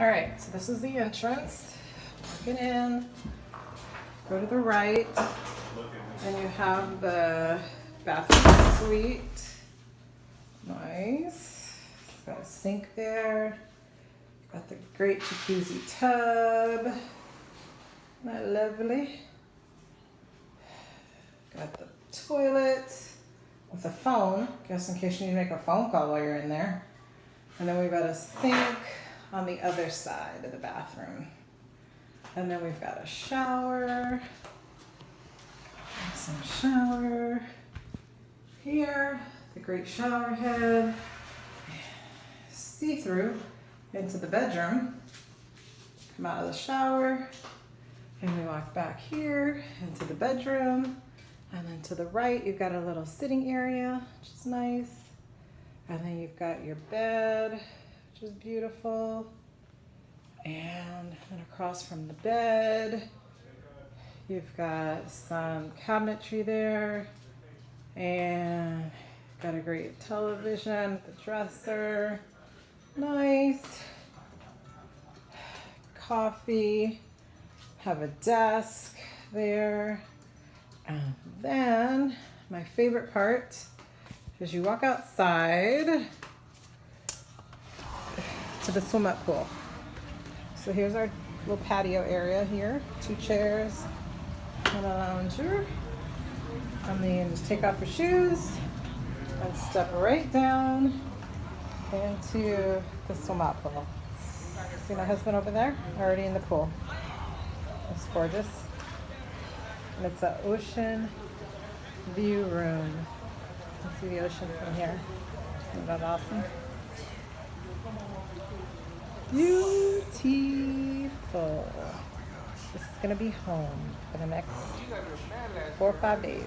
All right, so this is the entrance. Walk it in, go to the right, and you have the bathroom suite. Nice. Got a sink there. Got the great jacuzzi tub. Isn't that lovely? Got the toilet with a phone, just in case you need to make a phone call while you're in there. And then we've got a sink on the other side of the bathroom. And then we've got a shower. Some shower here. The great shower head. See-through into the bedroom. Come out of the shower. And we walk back here into the bedroom. And then to the right, you've got a little sitting area, which is nice. And then you've got your bed, which is beautiful. And then across from the bed, you've got some cabinetry there. And got a great television, the dresser. Nice. Coffee. Have a desk there. And then my favorite part is you walk outside to the swim up pool. So here's our little patio area here. 2 chairs and a lounger. And then just take off your shoes and step right down into the swim up pool. See my husband over there? Already in the pool. It's gorgeous. And it's an ocean view room. You can see the ocean from here. Isn't that awesome? Beautiful. This is going to be home for the next 4 or 5 days.